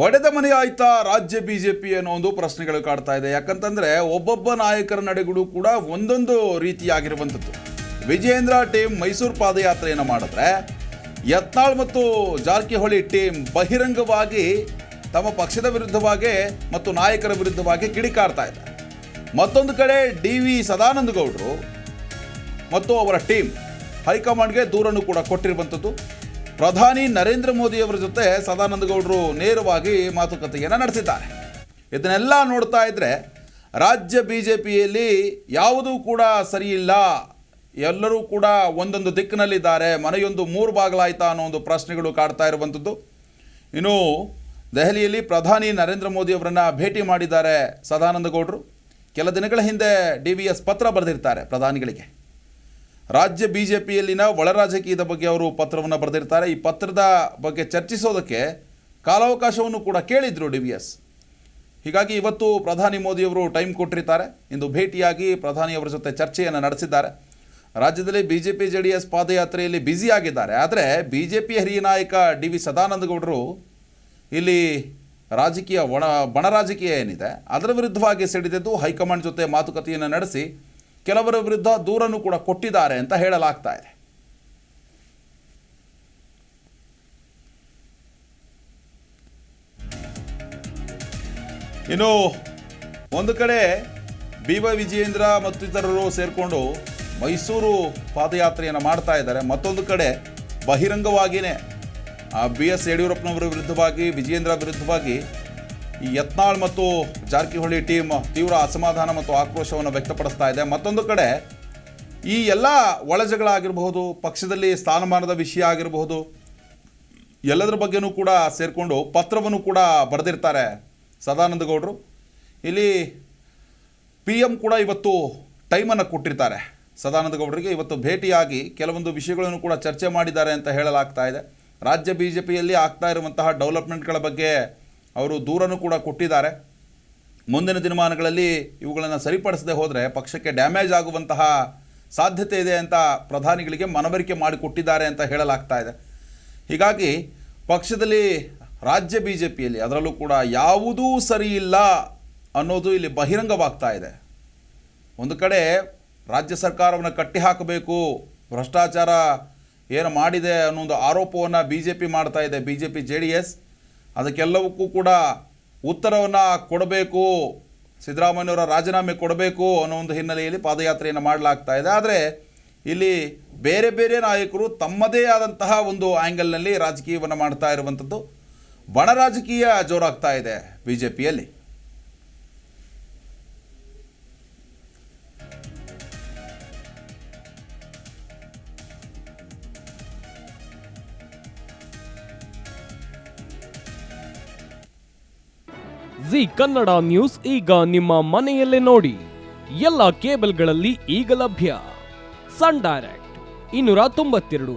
ಒಡೆದ ಮನೆ ಆಯ್ತಾ ರಾಜ್ಯ ಬಿಜೆಪಿ ಅನ್ನೋ ಒಂದು ಪ್ರಶ್ನೆಗಳು ಕಾಡ್ತಾ ಇದೆ. ಯಾಕಂತಂದ್ರೆ ಒಬ್ಬೊಬ್ಬ ನಾಯಕರ ನಡೆಗಳು ಕೂಡ ಒಂದೊಂದು ರೀತಿಯಾಗಿರುವಂಥದ್ದು. ವಿಜಯೇಂದ್ರ ಟೀಮ್ ಮೈಸೂರು ಪಾದಯಾತ್ರೆಯನ್ನು ಮಾಡಿದ್ರೆ, ಯತ್ನಾಳ್ ಮತ್ತು ಜಾರಕಿಹೊಳಿ ಟೀಮ್ ಬಹಿರಂಗವಾಗಿ ತಮ್ಮ ಪಕ್ಷದ ವಿರುದ್ಧವಾಗಿ ಮತ್ತು ನಾಯಕರ ವಿರುದ್ಧವಾಗಿ ಕಿಡಿಕಾರ್ತಾ ಇದೆ. ಮತ್ತೊಂದು ಕಡೆ ಡಿ.ವಿ. ಸದಾನಂದ ಗೌಡರು ಮತ್ತು ಅವರ ಟೀಮ್ ಹೈಕಮಾಂಡ್ಗೆ ದೂರನ್ನು ಕೂಡ ಕೊಟ್ಟಿರುವಂಥದ್ದು. ಪ್ರಧಾನಿ ನರೇಂದ್ರ ಮೋದಿಯವರ ಜೊತೆ ಸದಾನಂದ ಗೌಡರು ನೇರವಾಗಿ ಮಾತುಕತೆಯನ್ನು ನಡೆಸಿದ್ದಾರೆ. ಇದನ್ನೆಲ್ಲ ನೋಡ್ತಾ ಇದ್ದರೆ ರಾಜ್ಯ ಬಿಜೆಪಿಯಲ್ಲಿ ಯಾವುದೂ ಕೂಡ ಸರಿಯಿಲ್ಲ, ಎಲ್ಲರೂ ಕೂಡ ಒಂದೊಂದು ದಿಕ್ಕಿನಲ್ಲಿದ್ದಾರೆ, ಮನೆಯೊಂದು ಮೂರು ಬಾಗಿಲಾಯ್ತಾ ಅನ್ನೋ ಒಂದು ಪ್ರಶ್ನೆಗಳು ಕಾಡ್ತಾ ಇರುವಂಥದ್ದು. ಇನ್ನು ದೆಹಲಿಯಲ್ಲಿ ಪ್ರಧಾನಿ ನರೇಂದ್ರ ಮೋದಿಯವರನ್ನು ಭೇಟಿ ಮಾಡಿದ್ದಾರೆ ಸದಾನಂದ ಗೌಡರು. ಕೆಲ ದಿನಗಳ ಹಿಂದೆ ಡಿ.ವಿ.ಎಸ್. ಪತ್ರ ಬರೆದಿರ್ತಾರೆ ಪ್ರಧಾನಿಗಳಿಗೆ. ರಾಜ್ಯ ಬಿಜೆಪಿಯಲ್ಲಿನ ಒಳ ರಾಜಕೀಯದ ಬಗ್ಗೆ ಅವರು ಪತ್ರವನ್ನು ಬರೆದಿರ್ತಾರೆ. ಈ ಪತ್ರದ ಬಗ್ಗೆ ಚರ್ಚಿಸೋದಕ್ಕೆ ಕಾಲಾವಕಾಶವನ್ನು ಕೂಡ ಕೇಳಿದ್ರು ಡಿ.ವಿ.ಎಸ್. ಹೀಗಾಗಿ ಇವತ್ತು ಪ್ರಧಾನಿ ಮೋದಿಯವರು ಟೈಮ್ ಕೊಟ್ಟಿರ್ತಾರೆ. ಇಂದು ಭೇಟಿಯಾಗಿ ಪ್ರಧಾನಿಯವರ ಜೊತೆ ಚರ್ಚೆಯನ್ನು ನಡೆಸಿದ್ದಾರೆ. ರಾಜ್ಯದಲ್ಲಿ ಬಿಜೆಪಿ ಜೆಡಿಎಸ್ ಪಾದಯಾತ್ರೆಯಲ್ಲಿ ಬ್ಯುಸಿಯಾಗಿದ್ದಾರೆ. ಆದರೆ ಬಿಜೆಪಿ ಹಿರಿಯ ನಾಯಕ ಡಿ.ವಿ. ಸದಾನಂದ ಗೌಡರು ಇಲ್ಲಿ ರಾಜಕೀಯ ಬಣ ರಾಜಕೀಯ ಏನಿದೆ ಅದರ ವಿರುದ್ಧವಾಗಿ ಸಿಡಿದಿದ್ದು ಹೈಕಮಾಂಡ್ ಜೊತೆ ಮಾತುಕತೆಯನ್ನು ನಡೆಸಿ ಕೆಲವರ ವಿರುದ್ಧ ದೂರನ್ನು ಕೂಡ ಕೊಟ್ಟಿದ್ದಾರೆ ಅಂತ ಹೇಳಲಾಗ್ತಾ ಇದೆ. ಇನ್ನು ಒಂದು ಕಡೆ ಬಿ.ವೈ. ವಿಜಯೇಂದ್ರ ಮತ್ತು ಇತರರು ಸೇರಿಕೊಂಡು ಮೈಸೂರು ಪಾದಯಾತ್ರೆಯನ್ನು ಮಾಡ್ತಾ ಇದ್ದಾರೆ. ಮತ್ತೊಂದು ಕಡೆ ಬಹಿರಂಗವಾಗಿಯೇ ಬಿ.ಎಸ್. ಯಡಿಯೂರಪ್ಪನವರ ವಿರುದ್ಧವಾಗಿ, ವಿಜಯೇಂದ್ರ ವಿರುದ್ಧವಾಗಿ ಈ ಯತ್ನಾಳ್ ಮತ್ತು ಜಾರಕಿಹೊಳಿ ಟೀಮ್ ತೀವ್ರ ಅಸಮಾಧಾನ ಮತ್ತು ಆಕ್ರೋಶವನ್ನು ವ್ಯಕ್ತಪಡಿಸ್ತಾ ಇದೆ. ಮತ್ತೊಂದು ಕಡೆ ಈ ಎಲ್ಲ ಒಳಜಗಳಾಗಿರಬಹುದು, ಪಕ್ಷದಲ್ಲಿ ಸ್ಥಾನಮಾನದ ವಿಷಯ ಆಗಿರಬಹುದು, ಎಲ್ಲದರ ಬಗ್ಗೆನೂ ಕೂಡ ಸೇರಿಕೊಂಡು ಪತ್ರವನ್ನು ಕೂಡ ಬರೆದಿರ್ತಾರೆ ಸದಾನಂದ ಗೌಡರು. ಇಲ್ಲಿ PM ಕೂಡ ಇವತ್ತು ಟೈಮನ್ನು ಕೊಟ್ಟಿರ್ತಾರೆ ಸದಾನಂದ ಗೌಡರಿಗೆ. ಇವತ್ತು ಭೇಟಿಯಾಗಿ ಕೆಲವೊಂದು ವಿಷಯಗಳನ್ನು ಕೂಡ ಚರ್ಚೆ ಮಾಡಿದ್ದಾರೆ ಅಂತ ಹೇಳಲಾಗ್ತಾ ಇದೆ. ರಾಜ್ಯ ಬಿಜೆಪಿಯಲ್ಲಿ ಆಗ್ತಾ ಇರುವಂತಹ ಡೆವಲಪ್ಮೆಂಟ್ಗಳ ಬಗ್ಗೆ ಅವರು ದೂರನ್ನು ಕೂಡ ಕೊಟ್ಟಿದ್ದಾರೆ. ಮುಂದಿನ ದಿನಮಾನಗಳಲ್ಲಿ ಇವುಗಳನ್ನು ಸರಿಪಡಿಸದೆ ಹೋದರೆ ಪಕ್ಷಕ್ಕೆ ಡ್ಯಾಮೇಜ್ ಆಗುವಂತಹ ಸಾಧ್ಯತೆ ಇದೆ ಅಂತ ಪ್ರಧಾನಿಗಳಿಗೆ ಮನವರಿಕೆ ಮಾಡಿಕೊಟ್ಟಿದ್ದಾರೆ ಅಂತ ಹೇಳಲಾಗ್ತಾ ಇದೆ. ಹೀಗಾಗಿ ಪಕ್ಷದಲ್ಲಿ ರಾಜ್ಯ ಬಿಜೆಪಿಯಲ್ಲಿ ಅದರಲ್ಲೂ ಕೂಡ ಯಾವುದೂ ಸರಿ ಇಲ್ಲ ಅನ್ನೋದು ಇಲ್ಲಿ ಬಹಿರಂಗವಾಗ್ತಾ ಇದೆ. ಒಂದು ಕಡೆ ರಾಜ್ಯ ಸರ್ಕಾರವನ್ನು ಕಟ್ಟಿ ಹಾಕಬೇಕು, ಭ್ರಷ್ಟಾಚಾರ ಏನು ಮಾಡಿದೆ ಅನ್ನೋದು ಆರೋಪವನ್ನು ಬಿಜೆಪಿ ಮಾಡ್ತಾ ಇದೆ, ಬಿಜೆಪಿ ಜೆಡಿಎಸ್. ಅದಕ್ಕೆಲ್ಲವಕ್ಕೂ ಕೂಡ ಉತ್ತರವನ್ನು ಕೊಡಬೇಕು, ಸಿದ್ದರಾಮಯ್ಯನವರ ರಾಜೀನಾಮೆ ಕೊಡಬೇಕು ಅನ್ನೋ ಒಂದು ಹಿನ್ನೆಲೆಯಲ್ಲಿ ಪಾದಯಾತ್ರೆಯನ್ನು ಮಾಡಲಾಗ್ತಾ ಇದೆ. ಆದರೆ ಇಲ್ಲಿ ಬೇರೆ ಬೇರೆ ನಾಯಕರು ತಮ್ಮದೇ ಆದಂತಹ ಒಂದು ಆ್ಯಂಗಲ್ನಲ್ಲಿ ರಾಜಕೀಯವನ್ನು ಮಾಡ್ತಾ ಇರುವಂಥದ್ದು. ಬಣ ರಾಜಕೀಯ ಜೋರಾಗ್ತಾ ಇದೆ ಬಿಜೆಪಿಯಲ್ಲಿ. ಜಿ ಕನ್ನಡ ನ್ಯೂಸ್ ಈಗ ನಿಮ್ಮ ಮನೆಯಲ್ಲೇ ನೋಡಿ. ಎಲ್ಲ ಕೇಬಲ್ಗಳಲ್ಲಿ ಈಗ ಲಭ್ಯ. Sun Direct 292,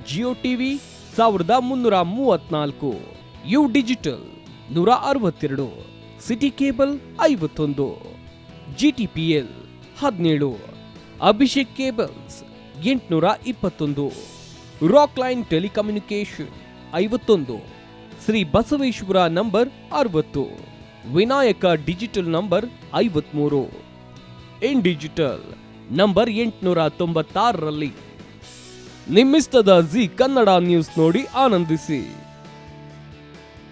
Jio TV 1334, U digital 162, city cable 51, GTPL 17, Abhishek cables 821, Rock Line telecommunication 51, Shri Basaveshwara number 60, Vinayaka digital number 53, in digital number 896ರಲ್ಲಿ ನಿಮ್ಮಿಸ್ತದ ಜಿ ಕನ್ನಡ ನ್ಯೂಸ್ ನೋಡಿ ಆನಂದಿಸಿ.